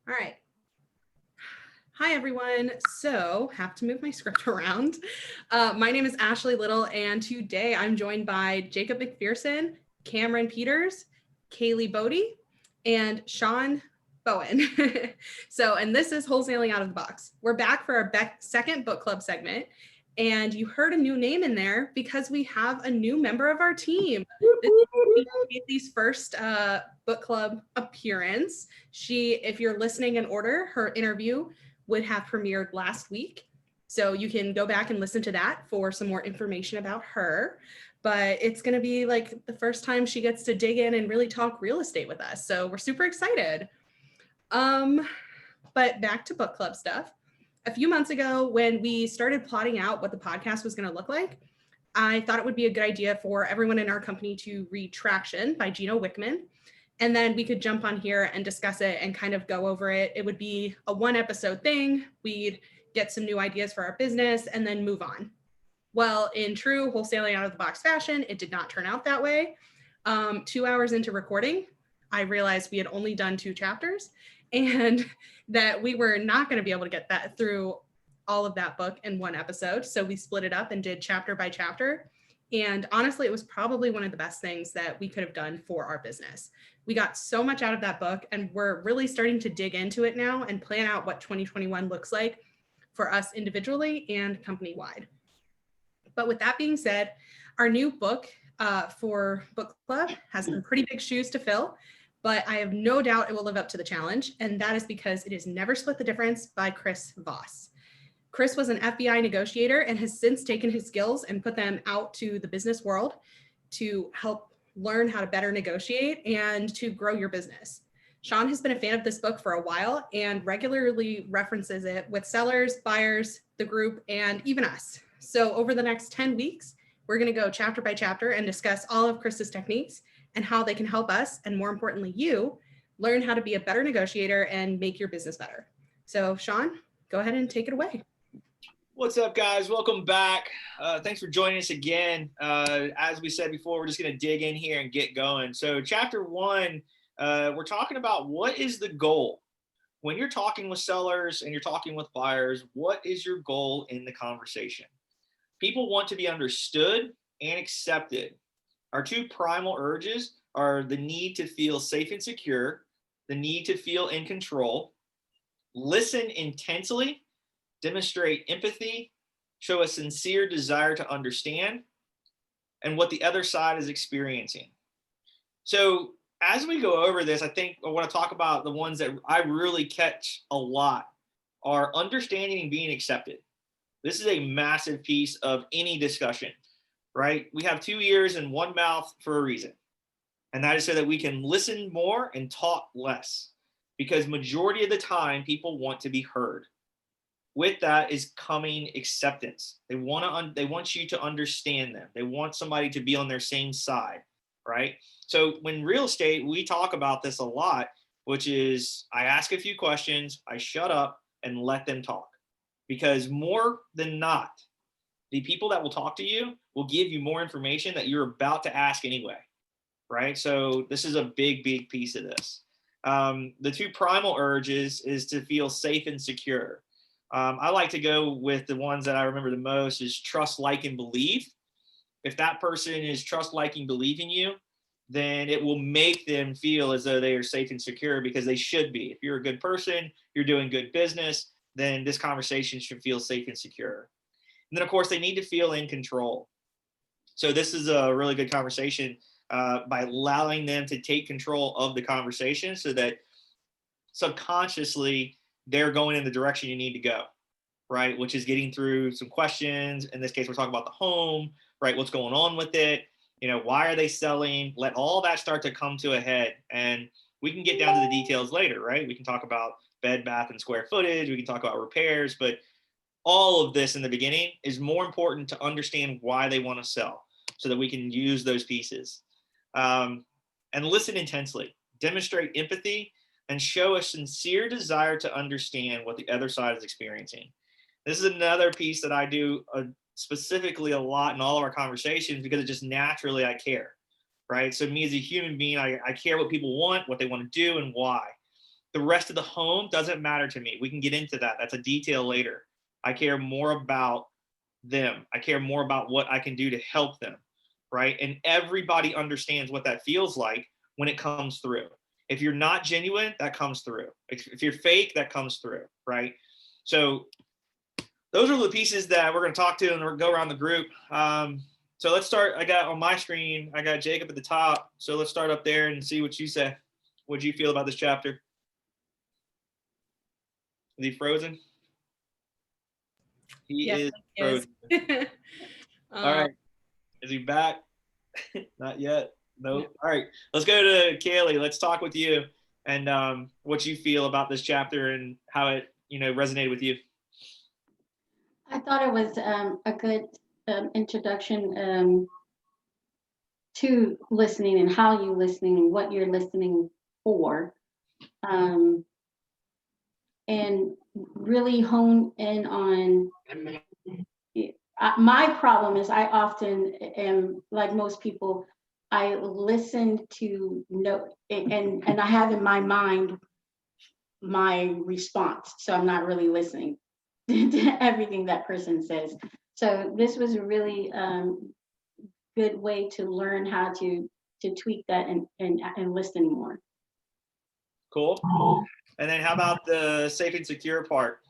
All right. Hi, everyone. So, have to move my script around. My name is Ashley Little, and today I'm joined by Jacob McPherson, Cameron Peters, Kaylee Bodie, and Shawn Bowen. And this is Wholesaling Out of the Box. We're back for our second book club segment, and you heard a new name in there because we have a new member of our team. This is Kaylee's first book club appearance. If you're listening in order, her interview would have premiered last week. So you can go back and listen to that for some more information about her. But it's going to be like the first time she gets to dig in and really talk real estate with us. So we're super excited. But back to book club stuff. A few months ago, when we started plotting out what the podcast was going to look like, I thought it would be a good idea for everyone in our company to read Traction by Gino Wickman. And then we could jump on here and discuss it and kind of go over it. It would be a 1-episode thing. We'd get some new ideas for our business and then move on. Well, in true wholesaling out of the box fashion, it did not turn out that way. 2 hours into recording, I realized we had only done 2 chapters and that we were not going to be able to get that through all of that book in 1 episode. So we split it up and did chapter by chapter. And honestly, it was probably one of the best things that we could have done for our business. We got so much out of that book, and we're really starting to dig into it now and plan out what 2021 looks like for us individually and company-wide. But with that being said, our new book for book club has some pretty big shoes to fill, but I have no doubt it will live up to the challenge, and that is because it is Never Split the Difference by Chris Voss. Chris was an FBI negotiator and has since taken his skills and put them out to the business world to help learn how to better negotiate and to grow your business. Shawn has been a fan of this book for a while and regularly references it with sellers, buyers, the group, and even us. So over the next 10 weeks, we're going to go chapter by chapter and discuss all of Chris's techniques and how they can help us, and more importantly, you, learn how to be a better negotiator and make your business better. So Shawn, go ahead and take it away. What's up, guys? Welcome back. Thanks for joining us again. As we said before, we're just going to dig in here and get going. So chapter 1, we're talking about what is the goal? When you're talking with sellers and you're talking with buyers, what is your goal in the conversation? People want to be understood and accepted. Our 2 primal urges are the need to feel safe and secure, the need to feel in control, listen intensely, demonstrate empathy, show a sincere desire to understand, and what the other side is experiencing. So as we go over this, I think I want to talk about the ones that I really catch a lot are understanding and being accepted. This is a massive piece of any discussion, right? We have 2 ears and 1 mouth for a reason. And that is so that we can listen more and talk less, because majority of the time people want to be heard. With that is coming acceptance. They want you to understand them. They want somebody to be on their same side, right? So when real estate, we talk about this a lot, which is I ask a few questions, I shut up and let them talk. Because more than not, the people that will talk to you will give you more information that you're about to ask anyway, right? So this is a big, big piece of this. The 2 primal urges is to feel safe and secure. I like to go with the ones that I remember the most is trust, like, and believe. If that person is trust, like, and believe in you, then it will make them feel as though they are safe and secure, because they should be. If you're a good person, you're doing good business, then this conversation should feel safe and secure. And then, of course, they need to feel in control. So this is a really good conversation by allowing them to take control of the conversation so that subconsciously they're going in the direction you need to go, right? Which is getting through some questions. In this case, we're talking about the home, right? What's going on with it? You know, why are they selling? Let all that start to come to a head. And we can get down to the details later, right? We can talk about bed, bath, and square footage. We can talk about repairs, but all of this in the beginning is more important to understand why they want to sell so that we can use those pieces. And listen intensely, demonstrate empathy, and show a sincere desire to understand what the other side is experiencing. This is another piece that I do specifically a lot in all of our conversations, because it just naturally I care, right? So me as a human being, I care what people want, what they want to do, and why. The rest of the home doesn't matter to me. We can get into that. That's a detail later. I care more about them. I care more about what I can do to help them, right? And everybody understands what that feels like when it comes through. If you're not genuine, that comes through. If you're fake, that comes through, right? So those are the pieces that we're going to talk to, and we're going to go around the group. So let's start. I got on my screen, I got Jacob at the top. So let's start up there and see what you say. What do you feel about this chapter? Is he frozen? He is frozen. All right. Is he back? Not yet. Nope. All right. Let's go to Kaylee. Let's talk with you and what you feel about this chapter and how it, resonated with you. I thought it was a good introduction to listening and how you're listening and what you're listening for. And really hone in on my problem is I often am like most people, I listen to know and I have in my mind my response. So I'm not really listening to everything that person says. So this was a really good way to learn how to tweak that and listen more. Cool. And then how about the safe and secure part?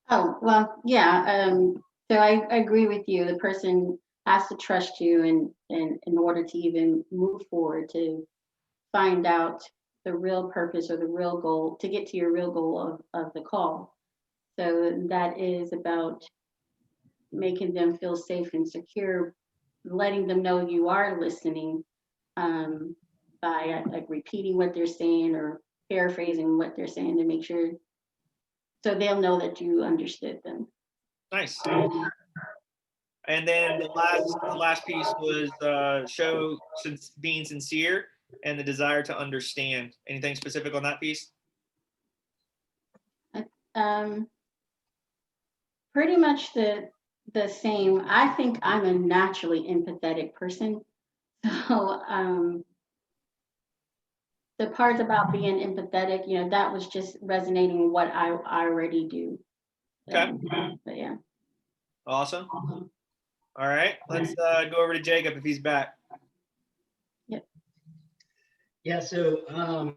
Oh, well, yeah. So I agree with you. The person has to trust you in order to even move forward, to find out the real purpose or the real goal, to get to your real goal of the call. So that is about making them feel safe and secure, letting them know you are listening by like repeating what they're saying or paraphrasing what they're saying to make sure, so they'll know that you understood them. Nice. And then the last piece was show being sincere and the desire to understand. Anything specific on that piece? Pretty much the same. I think I'm a naturally empathetic person. So the part about being empathetic, that was just resonating with what I already do. Okay. But yeah. Awesome. All right. Let's go over to Jacob if he's back. Yep. Yeah, so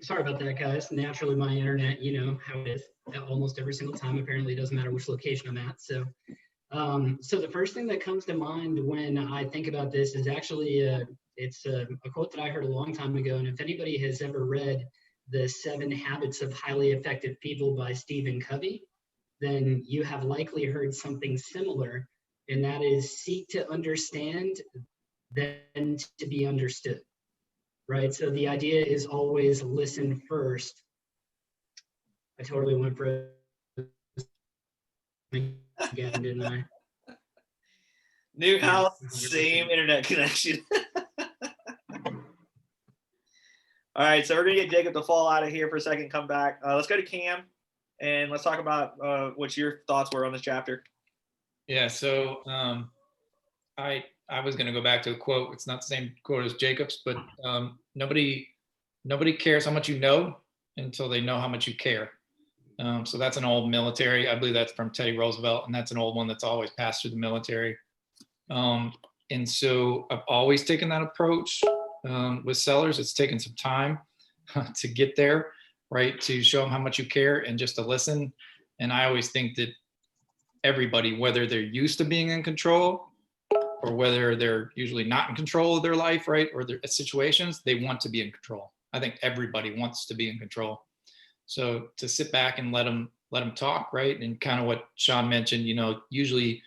sorry about that, guys. Naturally, my internet, how it is almost every single time. Apparently, it doesn't matter which location I'm at. So the first thing that comes to mind when I think about this is actually it's a quote that I heard a long time ago. And if anybody has ever read The 7 Habits of Highly Effective People by Stephen Covey, then you have likely heard something similar, and that is seek to understand, then to be understood, right? So the idea is always listen first. I totally went for again, didn't I? New house, same internet connection. All right, so we're gonna get Jacob to fall out of here for a second, come back. Let's go to Cam, and let's talk about what your thoughts were on this chapter. Yeah, so I was gonna go back to a quote. It's not the same quote as Jacob's, but nobody cares how much you know until they know how much you care. So that's an old military. I believe that's from Teddy Roosevelt, and that's an old one that's always passed through the military. And so I've always taken that approach with sellers. It's taken some time to get there, right? To show them how much you care and just to listen. And I always think that everybody, whether they're used to being in control or whether they're usually not in control of their life, right? Or their situations, they want to be in control. I think everybody wants to be in control. So to sit back and let them talk, right? And kind of what Shawn mentioned, usually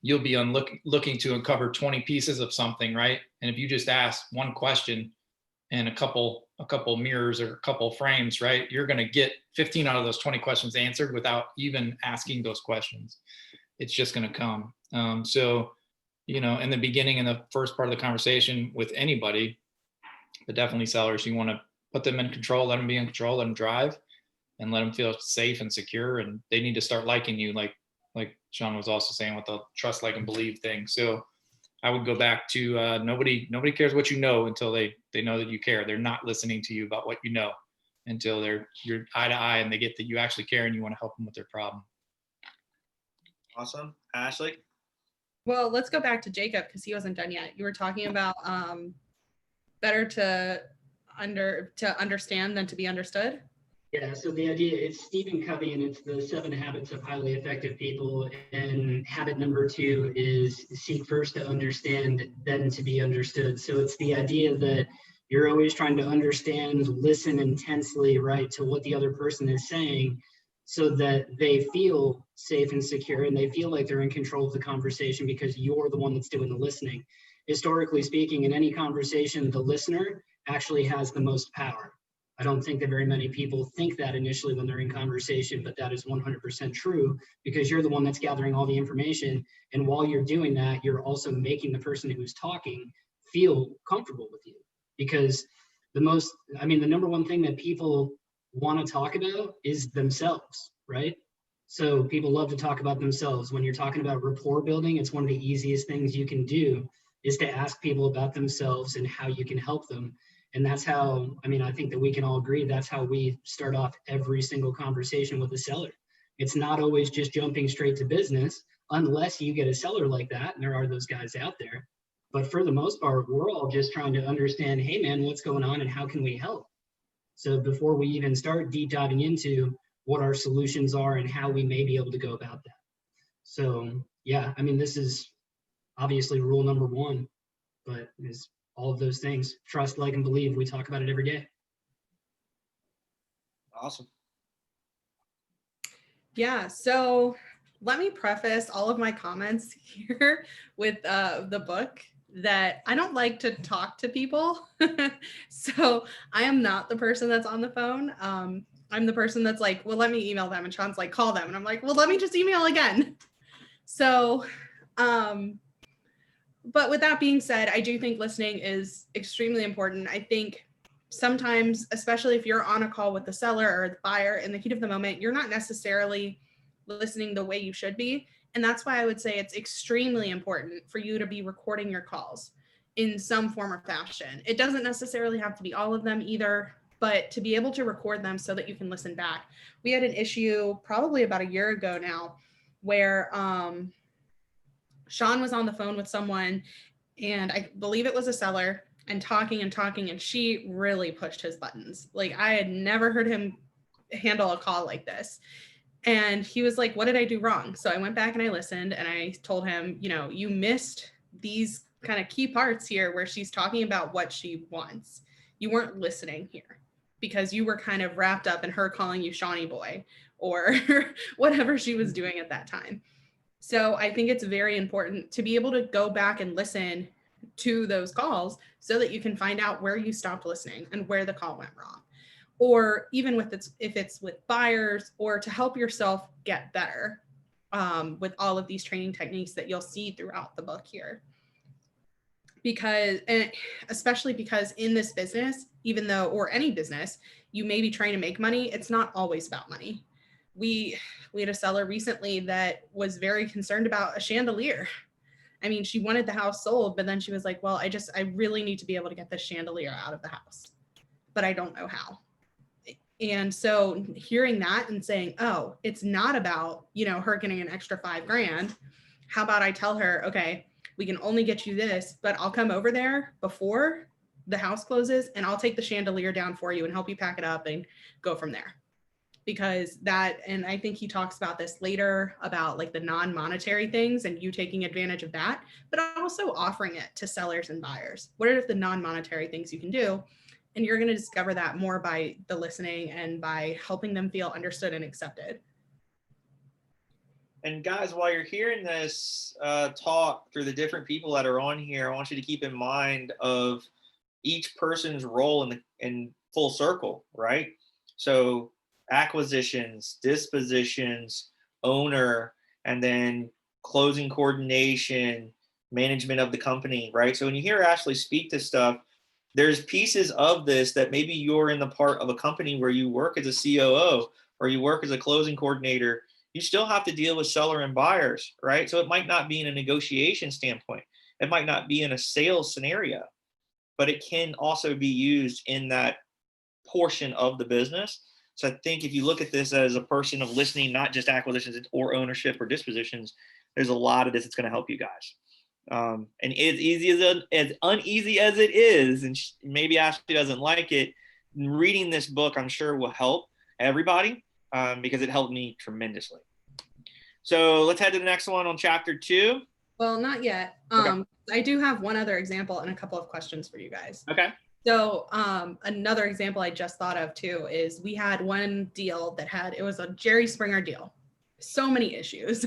you'll be looking to uncover 20 pieces of something, right? And if you just ask one question and a couple mirrors or a couple frames, right? You're going to get 15 out of those 20 questions answered without even asking those questions. It's just going to come. So, in the beginning, in the first part of the conversation with anybody, but definitely sellers, you want to put them in control, let them be in control, let them drive, and let them feel safe and secure. And they need to start liking you, like Shawn was also saying with the trust, like, and believe thing. So I would go back to nobody cares what you know until they know that you care. They're not listening to you about what you know. until you're eye to eye and they get that you actually care and you want to help them with their problem. Awesome. Ashley? Well, let's go back to Jacob because he wasn't done yet. You were talking about better to understand than to be understood. Yeah, so the idea, it's Stephen Covey, and it's the 7 habits of highly effective people. And habit number 2 is seek first to understand, then to be understood. So it's the idea that you're always trying to understand, listen intensely, right, to what the other person is saying, so that they feel safe and secure and they feel like they're in control of the conversation because you're the one that's doing the listening. Historically speaking, in any conversation, the listener actually has the most power. I don't think that very many people think that initially when they're in conversation, but that is 100% true because you're the one that's gathering all the information. And while you're doing that, you're also making the person who's talking feel comfortable with you. Because the number one thing that people want to talk about is themselves, right? So people love to talk about themselves. When you're talking about rapport building, it's one of the easiest things you can do is to ask people about themselves and how you can help them. And that's how, I think that we can all agree, that's how we start off every single conversation with a seller. It's not always just jumping straight to business, unless you get a seller like that, and there are those guys out there. But for the most part, we're all just trying to understand, hey man, what's going on and how can we help? So before we even start deep diving into what our solutions are and how we may be able to go about that. So yeah, this is obviously rule number 1, but is all of those things. Trust, like, and believe. We talk about it every day. Awesome. Yeah, so let me preface all of my comments here with the book that I don't like to talk to people. So I am not the person that's on the phone. I'm the person that's like, well, let me email them. And Shawn's like, call them. And I'm like, well, let me just email again. So, but with that being said, I do think listening is extremely important. I think sometimes, especially if you're on a call with the seller or the buyer in the heat of the moment, you're not necessarily listening the way you should be. And that's why I would say it's extremely important for you to be recording your calls in some form or fashion. It doesn't necessarily have to be all of them either, but to be able to record them so that you can listen back. We had an issue probably about a year ago now where Shawn was on the phone with someone, and I believe it was a seller, and talking, and she really pushed his buttons. Like, I had never heard him handle a call like this. And he was like, what did I do wrong? So I went back and I listened, and I told him, you missed these kind of key parts here where she's talking about what she wants. You weren't listening here because you were kind of wrapped up in her calling you Shawnee boy or whatever she was doing at that time. So I think it's very important to be able to go back and listen to those calls so that you can find out where you stopped listening and where the call went wrong. Or even if it's with buyers, or to help yourself get better with all of these training techniques that you'll see throughout the book here. Especially because in this business, even though, or any business, you may be trying to make money, it's not always about money. We had a seller recently that was very concerned about a chandelier. She wanted the house sold, but then she was like, well, I really need to be able to get this chandelier out of the house, but I don't know how. And so hearing that and saying, oh, it's not about, her getting an extra $5,000. How about I tell her, okay, we can only get you this, but I'll come over there before the house closes and I'll take the chandelier down for you and help you pack it up and go from there. Because and I think he talks about this later about like the non-monetary things and you taking advantage of that, but also offering it to sellers and buyers. What are the non-monetary things you can do? And you're going to discover that more by the listening and by helping them feel understood and accepted. And guys, while you're hearing this talk through the different people that are on here, I want you to keep in mind of each person's role in full circle, right? So acquisitions, dispositions, owner, and then closing coordination, management of the company, right? So when you hear Ashley speak to stuff, there's pieces of this that maybe you're in the part of a company where you work as a COO or you work as a closing coordinator. You still have to deal with seller and buyers, right? So it might not be in a negotiation standpoint. It might not be in a sales scenario, but it can also be used in that portion of the business. So I think if you look at this as a person of listening, not just acquisitions or ownership or dispositions, there's a lot of this that's going to help you guys. And as uneasy as it is, and maybe Ashley doesn't like it, reading this book, I'm sure will help everybody because it helped me tremendously. So let's head to the next one on chapter 2. Well, not yet. Okay. I do have one other example and a couple of questions for you guys. Okay. So another example I just thought of too is we had one deal that it was a Jerry Springer deal. So many issues.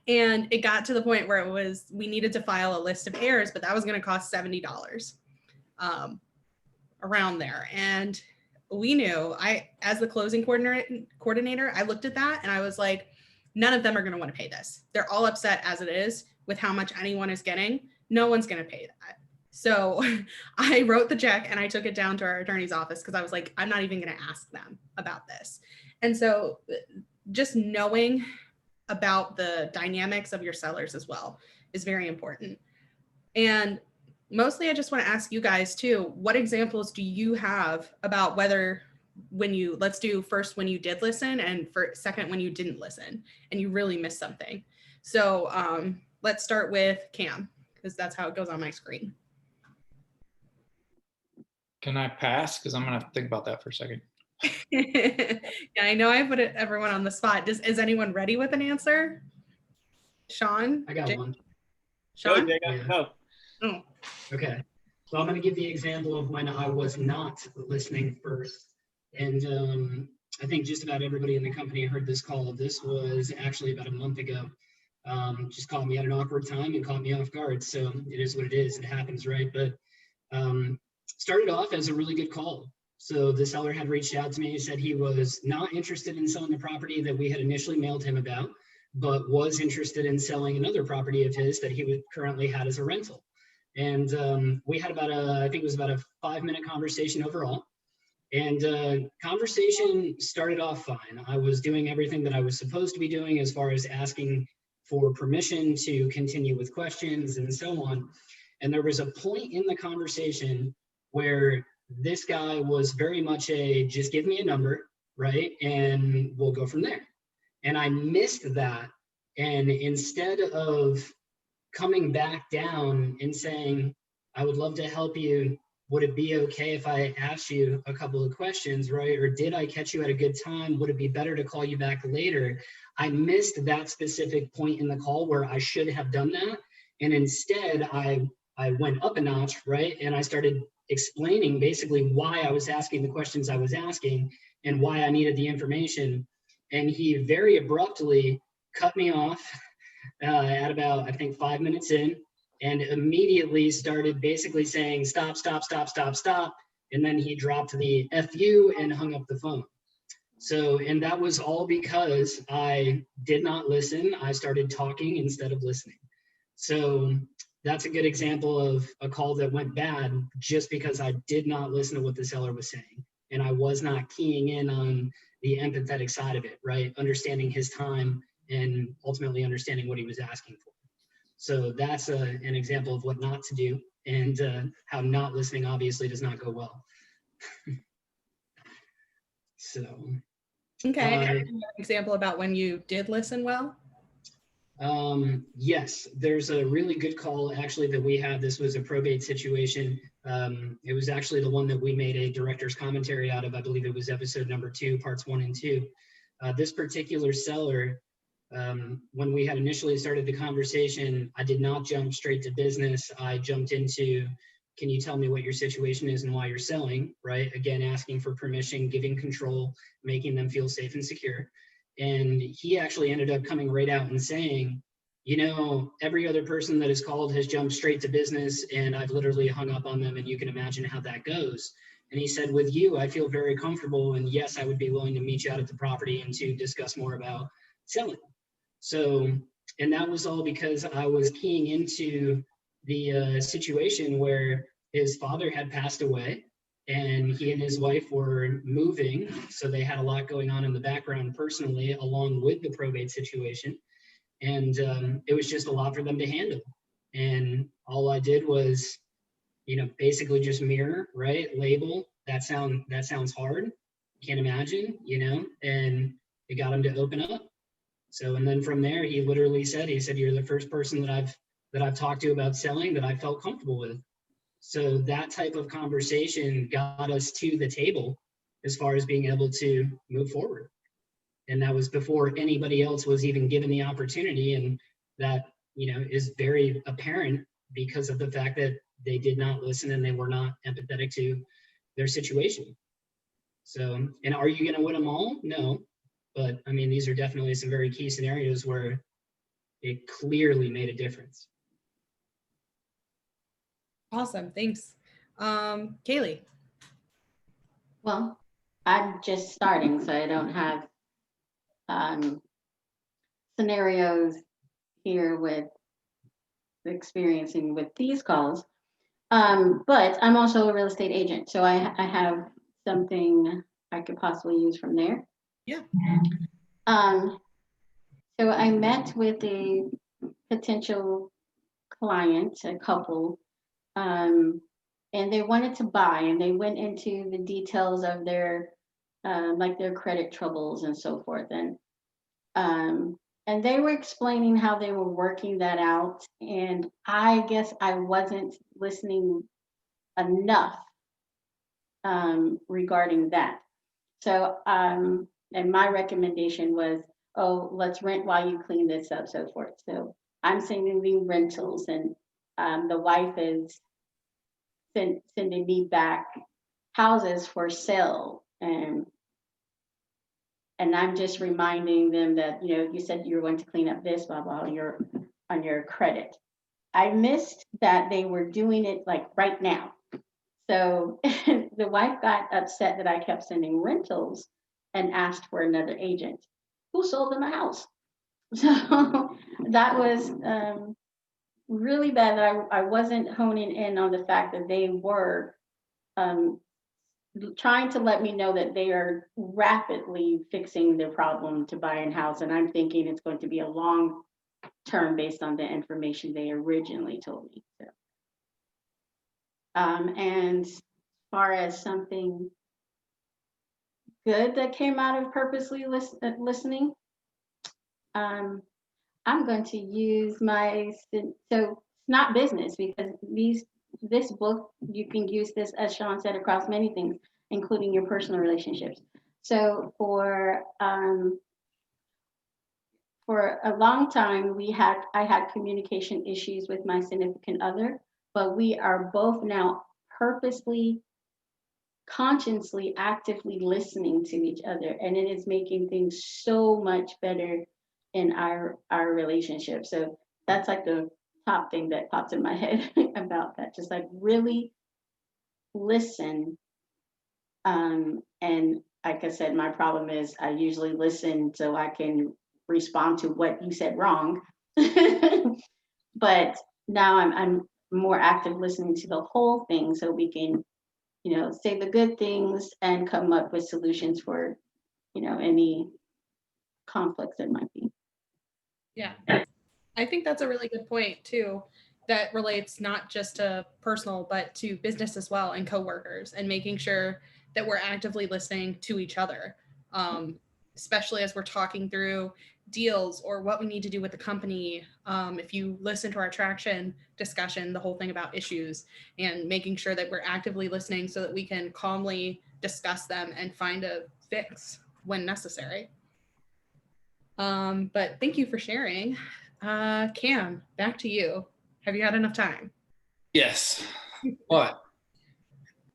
And it got to the point where we needed to file a list of errors, but that was going to cost $70 around there. And we knew, as the closing coordinator, I looked at that and I was like, none of them are going to want to pay this. They're all upset as it is with how much anyone is getting. No one's going to pay that. So I wrote the check and I took it down to our attorney's office because I was like, I'm not even going to ask them about this. And so just knowing about the dynamics of your sellers as well is very important. And mostly I just want to ask you guys too, what examples do you have about let's do first when you did listen and second when you didn't listen and you really missed something. So let's start with Cam because that's how it goes on my screen. Can I pass? Because I'm going to think about that for a second. Yeah, I know I put everyone on the spot. Is anyone ready with an answer? Shawn? I got one. Shawn? Go. Oh. Okay. So I'm going to give the example of when I was not listening first. And I think just about everybody in the company heard this call. This was actually about a month ago. Just caught me at an awkward time and caught me off guard. So it is what it is. It happens, right? But started off as a really good call. So the seller had reached out to me. He said he was not interested in selling the property that we had initially mailed him about, but was interested in selling another property of his that he currently had as a rental. And we had I think it was about a 5-minute conversation overall. And conversation started off fine. I was doing everything that I was supposed to be doing as far as asking for permission to continue with questions and so on. And there was a point in the conversation where this guy was very much just give me a number, right? And we'll go from there. And I missed that. And instead of coming back down and saying, I would love to help you, would it be okay if I asked you a couple of questions, right? Or did I catch you at a good time? Would it be better to call you back later? I missed that specific point in the call where I should have done that. And instead I went up a notch, right? And I started explaining basically why I was asking the questions I was asking and why I needed the information. And he very abruptly cut me off at about, I think, 5 minutes in, and immediately started basically saying, stop, stop, stop, stop, stop. And then he dropped the FU and hung up the phone. So, and that was all because I did not listen. I started talking instead of listening. So that's a good example of a call that went bad just because I did not listen to what the seller was saying. And I was not keying in on the empathetic side of it, right? Understanding his time and ultimately understanding what he was asking for. So that's an example of what not to do and how not listening obviously does not go well. So. Okay, an example about when you did listen well? Yes, there's a really good call actually that we had. This was a probate situation. It was actually the one that we made a director's commentary out of. I believe it was episode number 2, parts 1 and 2. This particular seller, when we had initially started the conversation, I did not jump straight to business. I jumped into, can you tell me what your situation is and why you're selling, right? Again, asking for permission, giving control, making them feel safe and secure. And he actually ended up coming right out and saying, you know, every other person that has called has jumped straight to business and I've literally hung up on them, and you can imagine how that goes. And he said, with you, I feel very comfortable, and yes, I would be willing to meet you out at the property and to discuss more about selling. So, and that was all because I was keying into the situation where his father had passed away and he and his wife were moving. So they had a lot going on in the background personally, along with the probate situation. And it was just a lot for them to handle. And all I did was, you know, basically just mirror, right? Label, that sounds hard. Can't imagine, and it got him to open up. So, and then from there, he literally said, you're the first person that I've talked to about selling that I felt comfortable with. So that type of conversation got us to the table as far as being able to move forward. And that was before anybody else was even given the opportunity. And that, is very apparent because of the fact that they did not listen and they were not empathetic to their situation. So, and are you going to win them all? No. But I mean, these are definitely some very key scenarios where it clearly made a difference. Awesome. Thanks. Kaylee. Well, I'm just starting, so I don't have scenarios here with experiencing with these calls. But I'm also a real estate agent, so I have something I could possibly use from there. Yeah. So I met with a potential client, a couple, and they wanted to buy, and they went into the details of their like their credit troubles and so forth, and they were explaining how they were working that out, and I guess I wasn't listening enough regarding that. So and my recommendation was, oh, let's rent while you clean this up, so forth. So I'm sending me rentals, and the wife is sending me back houses for sale, and I'm just reminding them that, you said you were going to clean up this, blah, blah, on your credit. I missed that they were doing it like right now. So the wife got upset that I kept sending rentals and asked for another agent who sold them a house. So that was really bad that I wasn't honing in on the fact that they were trying to let me know that they are rapidly fixing their problem to buy a house. And I'm thinking it's going to be a long term based on the information they originally told me. So, and as far as something good that came out of purposely listening, I'm going to use so it's not business, because this book, you can use this, as Shawn said, across many things, including your personal relationships. So for a long time, I had communication issues with my significant other, but we are both now purposely, consciously, actively listening to each other, and it is making things so much better in our relationship. So that's like the top thing that pops in my head about that. Just like really listen. And like I said, my problem is I usually listen so I can respond to what you said wrong. But now I'm more active listening to the whole thing, so we can, say the good things and come up with solutions for, any conflicts that might be. Yeah. I think that's a really good point too, that relates not just to personal, but to business as well, and coworkers, and making sure that we're actively listening to each other, especially as we're talking through deals or what we need to do with the company. If you listen to our traction discussion, the whole thing about issues, and making sure that we're actively listening so that we can calmly discuss them and find a fix when necessary. But thank you for sharing. Cam, back to you. Have you had enough time? Yes, but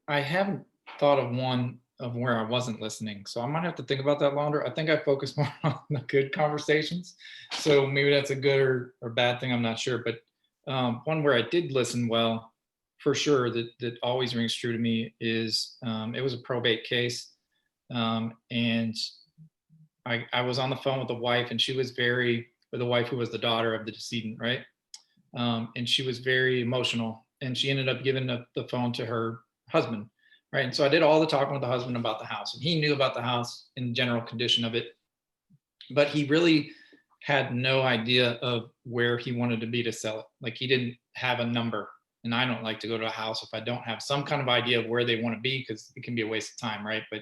I haven't thought of one of where I wasn't listening, so I might have to think about that longer. I think I focus more on the good conversations, so maybe that's a good or bad thing, I'm not sure. But one where I did listen well, for sure, that always rings true to me is it was a probate case, and I was on the phone with the wife, and she was the wife who was the daughter of the decedent, right? And she was very emotional, and she ended up giving the phone to her husband, right? And so I did all the talking with the husband about the house, and he knew about the house and the general condition of it, but he really had no idea of where he wanted to be to sell it. Like, he didn't have a number. And I don't like to go to a house if I don't have some kind of idea of where they want to be, because it can be a waste of time, right? But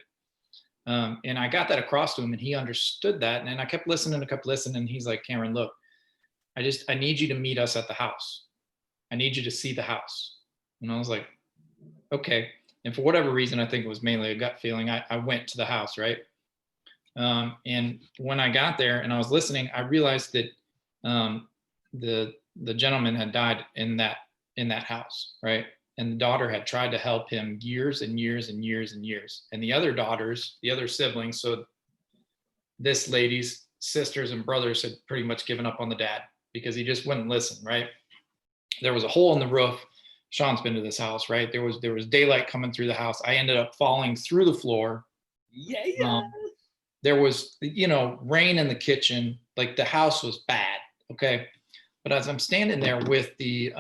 and I got that across to him, and he understood that. And I kept listening, and he's like, Cameron, look, I need you to meet us at the house. I need you to see the house. And I was like, okay. And for whatever reason, I think it was mainly a gut feeling, I went to the house, right? And when I got there and I was listening, I realized that the gentleman had died in that house, right? And the daughter had tried to help him years and years and years and years. And the other daughters, the other siblings, so this lady's sisters and brothers had pretty much given up on the dad because he just wouldn't listen, right? There was a hole in the roof. Shawn's been to this house, right? There was daylight coming through the house. I ended up falling through the floor. Yeah. There was, rain in the kitchen. Like, the house was bad. Okay. But as I'm standing there with the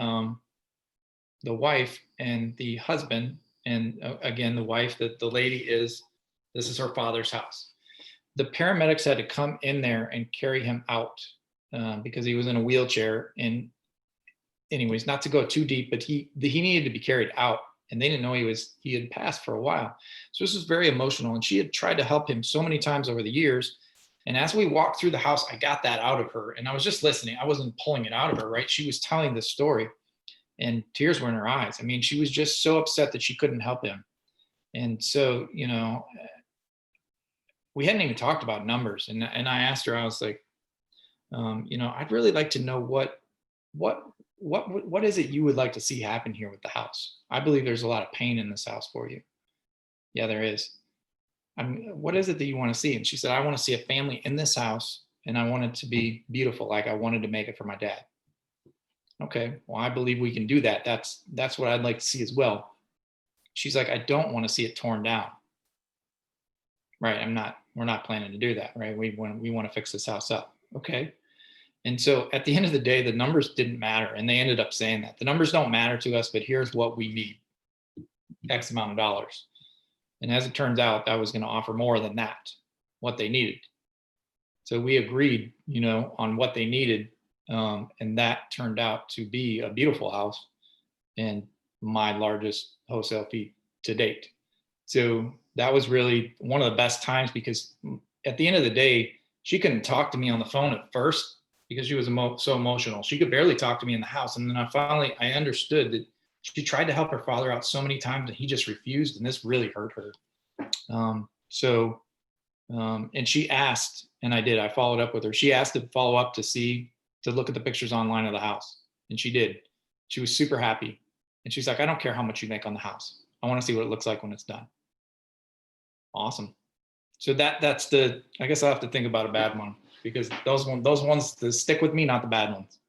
wife and the husband, and again, the wife, that the lady this is her father's house. The paramedics had to come in there and carry him out because he was in a wheelchair. And anyways, not to go too deep, but he needed to be carried out, and they didn't know he had passed for a while. So this was very emotional, and she had tried to help him so many times over the years. And as we walked through the house, I got that out of her, and I was just listening. I wasn't pulling it out of her, right? She was telling the story, and tears were in her eyes. I mean, she was just so upset that she couldn't help him. And so, we hadn't even talked about numbers. And I asked her, I was like, I'd really like to know what is it you would like to see happen here with the house? I believe there's a lot of pain in this house for you. Yeah, there is. What is it that you want to see? And she said, I want to see a family in this house, and I want it to be beautiful. Like, I wanted to make it for my dad. Okay, well, I believe we can do that. That's what I'd like to see as well. She's like, I don't want to see it torn down. Right, we're not planning to do that, right? We want to fix this house up. Okay. And so at the end of the day, the numbers didn't matter. And they ended up saying that the numbers don't matter to us, but here's what we need, X amount of dollars. And as it turns out, I was going to offer more than that, what they needed. So we agreed, on what they needed. And that turned out to be a beautiful house and my largest wholesale fee to date. So that was really one of the best times, because at the end of the day, she couldn't talk to me on the phone at first because she was so emotional. She could barely talk to me in the house. And then I understood that she tried to help her father out so many times and he just refused. And this really hurt her. And she asked, and I did, I followed up with her. She asked to follow up to look at the pictures online of the house. And she did. She was super happy. And she's like, I don't care how much you make on the house. I want to see what it looks like when it's done. Awesome. So that's I guess I'll have to think about a bad one, because those ones that stick with me, not the bad ones.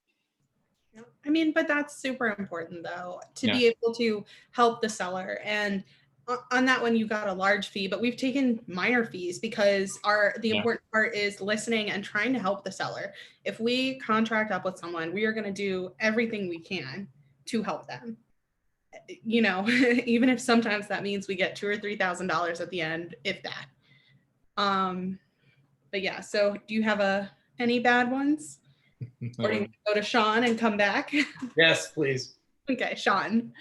I mean, but that's super important though, to be able to help the seller. And on that one, you got a large fee, but we've taken minor fees because the important part is listening and trying to help the seller. If we contract up with someone, we are going to do everything we can to help them. Even if sometimes that means we get $2,000 or $3,000 at the end, if that. But yeah, so do you have any bad ones? Or do you go to Shawn and come back? Yes, please. Okay, Shawn.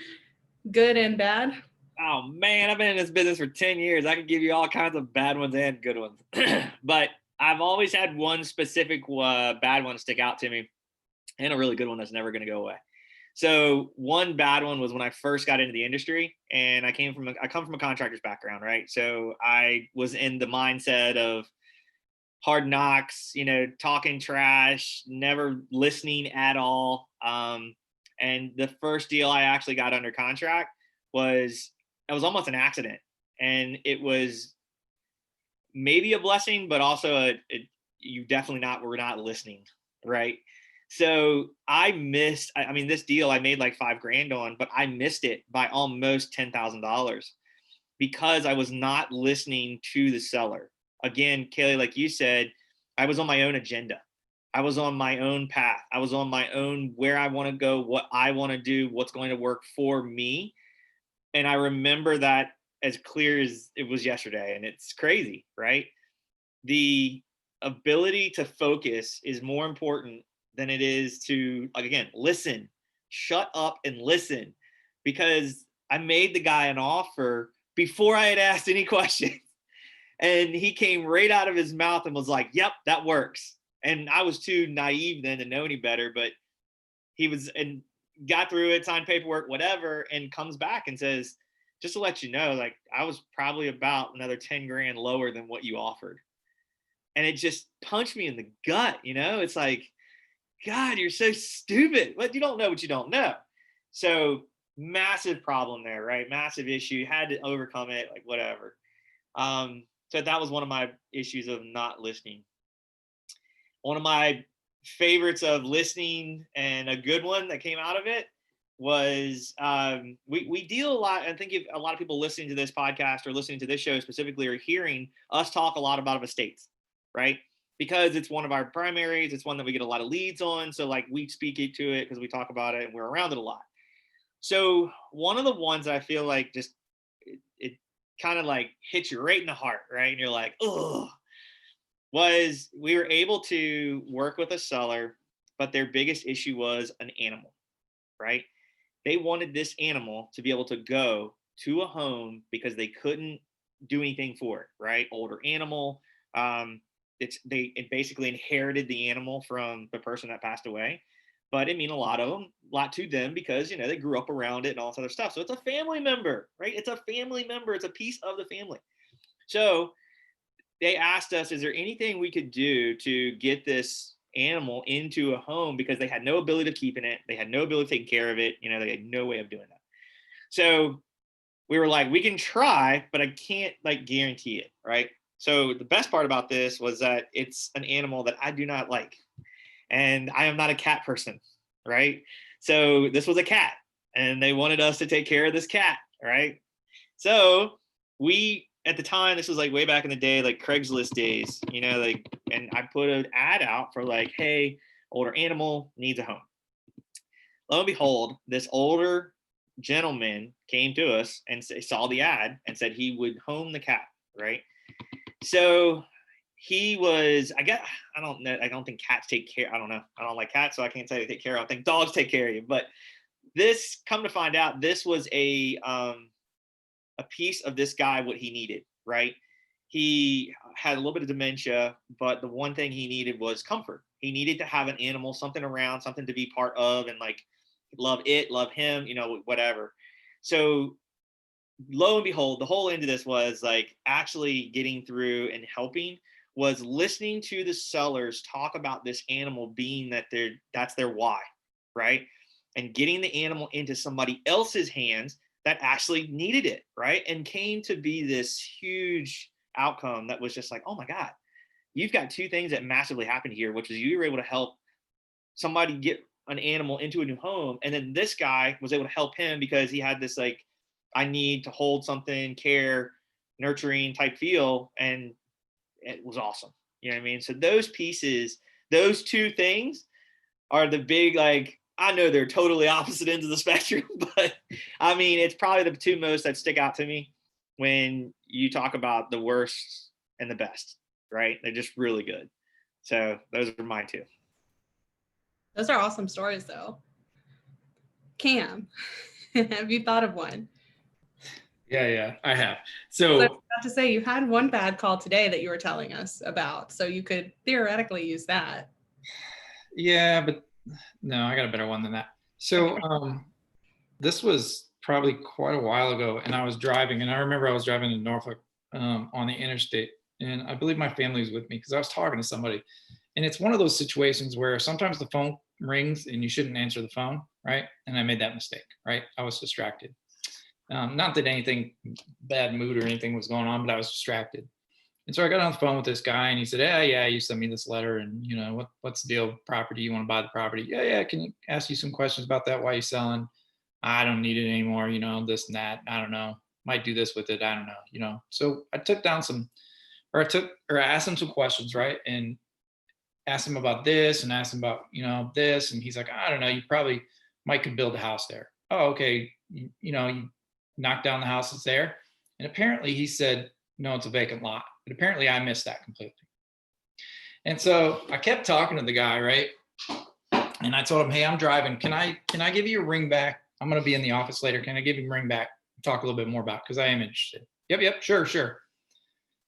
Good and bad? Oh man, I've been in this business for 10 years. I could give you all kinds of bad ones and good ones. But I've always had one specific bad one stick out to me, and a really good one that's never going to go away. So one bad one was when I first got into the industry, and I come from a contractor's background, right? So I was in the mindset of hard knocks, talking trash, never listening at all. And the first deal I actually got under contract was almost an accident, and it was maybe a blessing, but also you definitely were not listening, right? So I missed, this deal I made like $5,000 on, but I missed it by almost $10,000 because I was not listening to the seller. Again, Kaylee, like you said, I was on my own agenda. I was on my own path. I was on my own where I want to go, what I want to do, what's going to work for me. And I remember that as clear as it was yesterday. And it's crazy, right? The ability to focus is more important than it is to, again, listen, shut up and listen. because I made the guy an offer before I had asked any questions. And he came right out of his mouth and was like, yep, that works. And I was too naive then to know any better, but he was, and got through it, signed paperwork, whatever, and comes back and says, just to let you know, like, I was probably about another 10 grand lower than what you offered. And it just punched me in the gut, you know? It's like, God, you're so stupid. But you don't know what you don't know. So massive problem there, right? Massive issue. Had to overcome it, like whatever. So that was one of my issues of not listening. One of my favorites of listening, and a good one that came out of it, was we deal a lot. I think if a lot of people listening to this podcast or listening to this show specifically are hearing us talk a lot about estates, right? Because it's one of our primaries. It's one that we get a lot of leads on. So like we speak it to it because we talk about it and we're around it a lot. So one of the ones that I feel like just it kind of like hits you right in the heart, right? And you're like, oh, was we were able to work with a seller, but their biggest issue was an animal, right? They wanted this animal to be able to go to a home because they couldn't do anything for it, right? Older animal. It basically inherited the animal from the person that passed away. But it mean a lot to them because, you know, they grew up around it and all this other stuff. So it's a family member, right? It's a family member. It's a piece of the family. So they asked us, is there anything we could do to get this animal into a home, because they had no ability of keeping it. They had no ability of taking care of it. You know, they had no way of doing that. So we were like, we can try, but I can't like guarantee it, right? So the best part about this was that it's an animal that I do not like. And I am not a cat person, right? So this was a cat, and they wanted us to take care of this cat, right? So we, at the time, this was like way back in the day, like Craigslist days, you know, like, and I put an ad out for like, hey, older animal needs a home. Lo and behold, this older gentleman came to us and saw the ad and said he would home the cat, right? So he was, I don't know, I don't think cats take care. I don't know. I don't like cats, so I can't say they take care of. I think dogs take care of you. But this, come to find out, this was a piece of this guy, what he needed, right? He had a little bit of dementia, but the one thing he needed was comfort. He needed to have an animal, something around, something to be part of, and like love it, love him, you know, whatever. So lo and behold, the whole end of this was like actually getting through and helping, was listening to the sellers talk about this animal being that's their why, right? And getting the animal into somebody else's hands that actually needed it, right? And came to be this huge outcome that was just like, oh my God, you've got two things that massively happened here, which is you were able to help somebody get an animal into a new home. And then this guy was able to help him because he had this like, I need to hold something, care, nurturing type feel. And it was awesome. You know what I mean? So those pieces, those two things are the big, like, I know they're totally opposite ends of the spectrum, but I mean, it's probably the two most that stick out to me when you talk about the worst and the best, right? They're just really good. So those are mine too. Those are awesome stories though. Cam, have you thought of one? Yeah, I have. So I was So about to say, you had one bad call today that you were telling us about, so you could theoretically use that. yeah, but no, I got a better one than that. So this was probably quite a while ago, and I was driving, and I remember I was driving in Norfolk on the interstate, and I believe my family was with me because I was talking to somebody. And it's one of those situations where sometimes the phone rings and you shouldn't answer the phone, right? And I made that mistake, right? I was distracted. Not that anything bad mood or anything was going on, but I was distracted. And so I got on the phone with this guy, and he said, yeah, you sent me this letter, and you know, what's the deal? Property, you want to buy the property? Yeah. Can you ask you some questions about that? Why are you selling? I don't need it anymore. You know, this and that. I don't know. Might do this with it. I don't know. You know. So I took down I asked him some questions, right? And asked him about this and asked him about, you know, this. And he's like, I don't know. You probably could build a house there. Oh, okay. You know, you knock down the house that's there. And apparently he said, no, it's a vacant lot. But apparently I missed that completely. And so I kept talking to the guy, right? And I told him, hey, I'm driving. Can I give you a ring back I'm going to be in the office later. Can I give you a ring back? Talk a little bit more about, because I am interested. Yep, sure.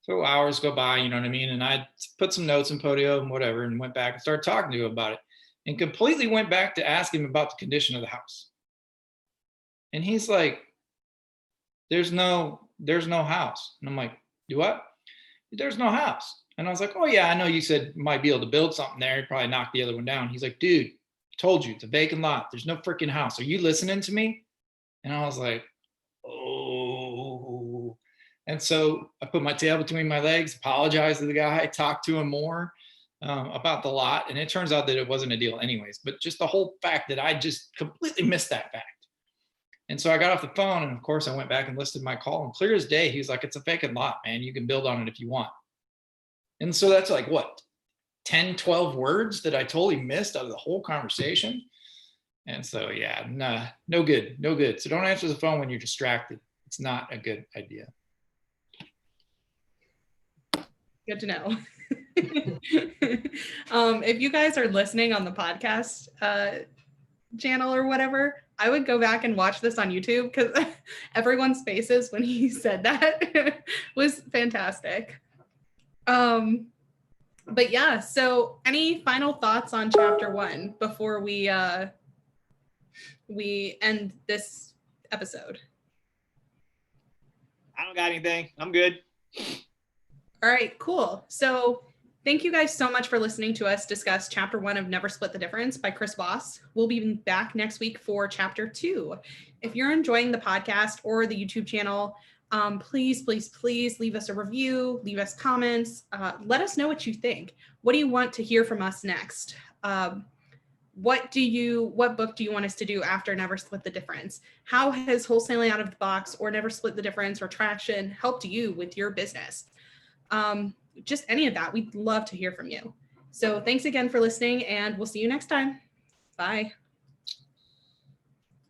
So hours go by, you know what I mean? And I put some notes in Podio and whatever, and went back and started talking to him about it, and completely went back to ask him about the condition of the house. And he's like, there's no house. And I'm like, you what? There's no house. And I was like, oh yeah, I know you said you might be able to build something there. You probably knock the other one down. He's like, dude, I told you, it's a vacant lot. There's no freaking house. Are you listening to me? And I was like, oh. And so I put my tail between my legs, apologized to the guy, talked to him more about the lot. And it turns out that it wasn't a deal anyways, but just the whole fact that I just completely missed that fact. And so I got off the phone, and of course I went back and listed my call, and clear as day, he was like, it's a vacant lot, man. You can build on it if you want. And so that's like, what, 10, 12 words that I totally missed out of the whole conversation. And so, yeah, nah, no good. So don't answer the phone when you're distracted. It's not a good idea. Good to know. If you guys are listening on the podcast channel or whatever, I would go back and watch this on YouTube, because everyone's faces when he said that was fantastic. But yeah, so any final thoughts on chapter 1 before we end this episode? I don't got anything. I'm good. All right, cool. So thank you guys so much for listening to us discuss chapter 1 of Never Split the Difference by Chris Voss. We'll be back next week for chapter 2. If you're enjoying the podcast or the YouTube channel, please leave us a review, leave us comments. Let us know what you think. What do you want to hear from us next? What book do you want us to do after Never Split the Difference? How has wholesaling out of the box or Never Split the Difference or traction helped you with your business? Just any of that. We'd love to hear from you. So thanks again for listening, and we'll see you next time. Bye.